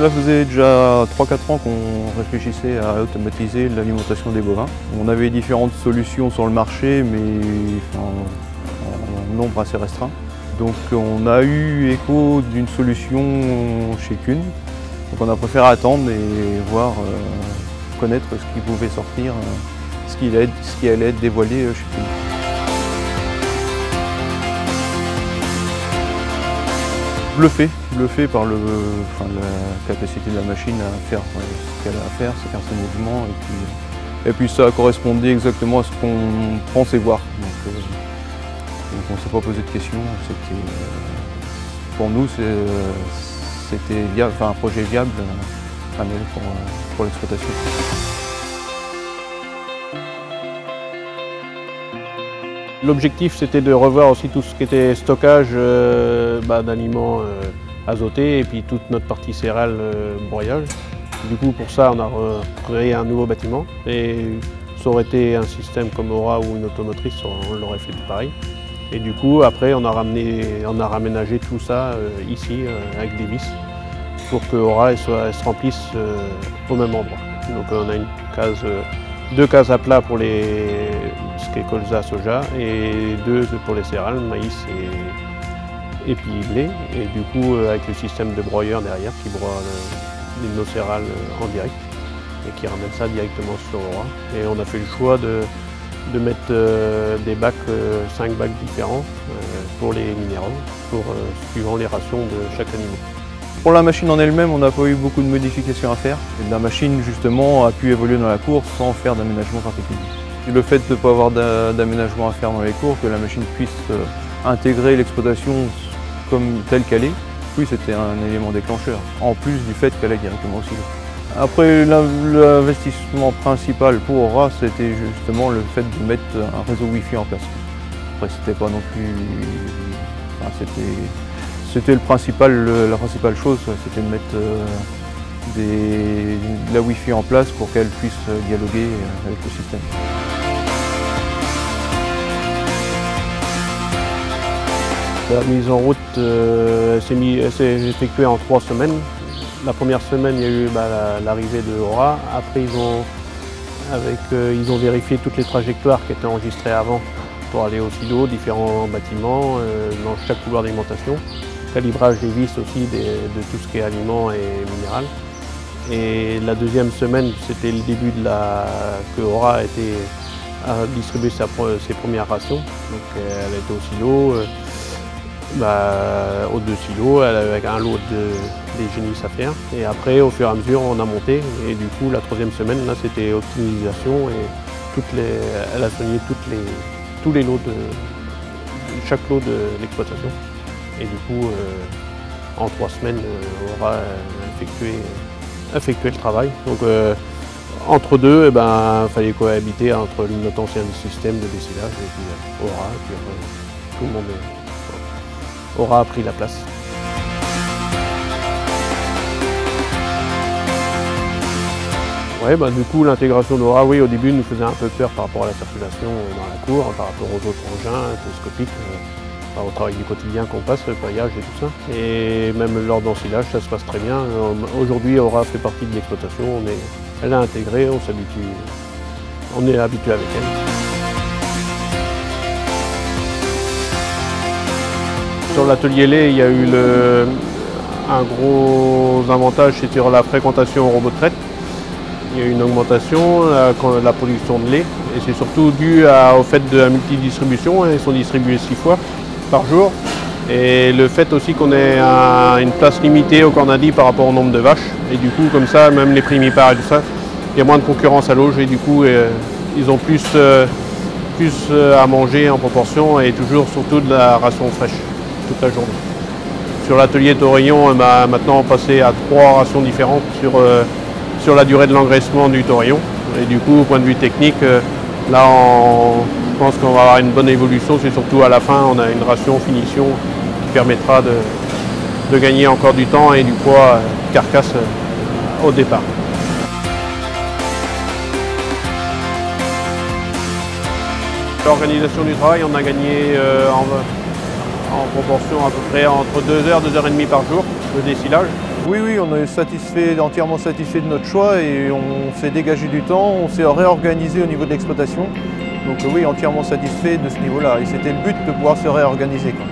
Cela faisait déjà 3-4 ans qu'on réfléchissait à automatiser l'alimentation des bovins. On avait différentes solutions sur le marché, mais en nombre assez restreint. Donc on a eu écho d'une solution chez Kuhn. Donc on a préféré attendre et voir, connaître ce qui pouvait sortir, ce qui allait être dévoilé chez Kuhn. Bluffé par la capacité de la machine à faire ce qu'elle a à faire, c'est faire ses mouvements. Et puis ça correspondait exactement à ce qu'on pensait voir. Donc on ne s'est pas posé de questions. Pour nous, c'était un projet viable pour l'exploitation. L'objectif, c'était de revoir aussi tout ce qui était stockage d'aliments azotés et puis toute notre partie céréale broyage. Du coup, pour ça, on a créé un nouveau bâtiment et ça aurait été un système comme Aura ou une automotrice, on l'aurait fait tout pareil. Et du coup, après, on a raménagé tout ça ici avec des vis pour que Aura elle se remplisse au même endroit. Donc on a deux cases à plat pour ce qui est colza, soja et deux pour les céréales, maïs et puis blé. Et du coup, avec le système de broyeur derrière qui broie nos céréales en direct et qui ramène ça directement sur Aura. Et on a fait le choix de mettre des bacs, 5 bacs différents pour les minéraux, suivant les rations de chaque animal. Pour la machine en elle-même, on n'a pas eu beaucoup de modifications à faire. Et la machine, justement, a pu évoluer dans la cour sans faire d'aménagement particulier. Le fait de ne pas avoir d'aménagement à faire dans les cours, que la machine puisse intégrer l'exploitation telle qu'elle est, oui, c'était un élément déclencheur, en plus du fait qu'elle est directement au silo. Après, l'investissement principal pour Aura, c'était justement le fait de mettre un réseau Wi-Fi en place. Après, c'était pas non plus... C'était la principale chose, c'était de mettre la Wi-Fi en place pour qu'elle puisse dialoguer avec le système. La mise en route s'est effectuée en 3 semaines. La première semaine, il y a eu l'arrivée de Aura. Après, ils ont vérifié toutes les trajectoires qui étaient enregistrées avant pour aller au silo, différents bâtiments, dans chaque couloir d'alimentation. Calibrage des vis aussi de tout ce qui est aliments et minéral. Et la deuxième semaine, c'était le début que Aura a distribué ses premières rations. Donc elle était au silo, aux 2 silos, avec un lot des génies à faire. Et après, au fur et à mesure, on a monté. Et du coup, la 3e semaine, là, c'était optimisation et elle a soigné tous les lots chaque lot de l'exploitation. Et du coup, en 3 semaines, on aura effectué le travail. Donc, entre deux, il fallait cohabiter entre notre ancien système de dessilage et puis Aura. Et puis après, tout le monde Aura a pris la place. Ouais, du coup, l'intégration d'Aura, oui, au début, nous faisait un peu peur par rapport à la circulation dans la cour, par rapport aux autres engins télescopiques. Au travail du quotidien qu'on passe, le paillage et tout ça. Et même lors d'ensilage, ça se passe très bien. Aujourd'hui, Aura fait partie de l'exploitation, elle est intégrée, on est habitué avec elle. Sur l'atelier lait, il y a eu un gros avantage, c'était sur la fréquentation au robot de traite. Il y a eu une augmentation de la production de lait et c'est surtout dû au fait de la multidistribution. Ils sont distribués 6 fois par jour et le fait aussi qu'on ait une place limitée au Cornadi par rapport au nombre de vaches et du coup comme ça même les primipares et tout ça, il y a moins de concurrence à l'auge et du coup ils ont plus à manger en proportion et toujours surtout de la ration fraîche toute la journée. Sur l'atelier taurillon, on a maintenant passé à 3 rations différentes sur la durée de l'engraissement du taurillon et du coup au point de vue technique là je pense qu'on va avoir une bonne évolution, c'est surtout à la fin, on a une ration finition qui permettra de gagner encore du temps et du poids carcasse au départ. L'organisation du travail, on a gagné en proportion à peu près entre 2 heures, 2 heures et demie par jour de dessilage. Oui, on est entièrement satisfait de notre choix et on s'est dégagé du temps, on s'est réorganisé au niveau de l'exploitation. Donc oui, entièrement satisfait de ce niveau-là. Et c'était le but de pouvoir se réorganiser, quoi.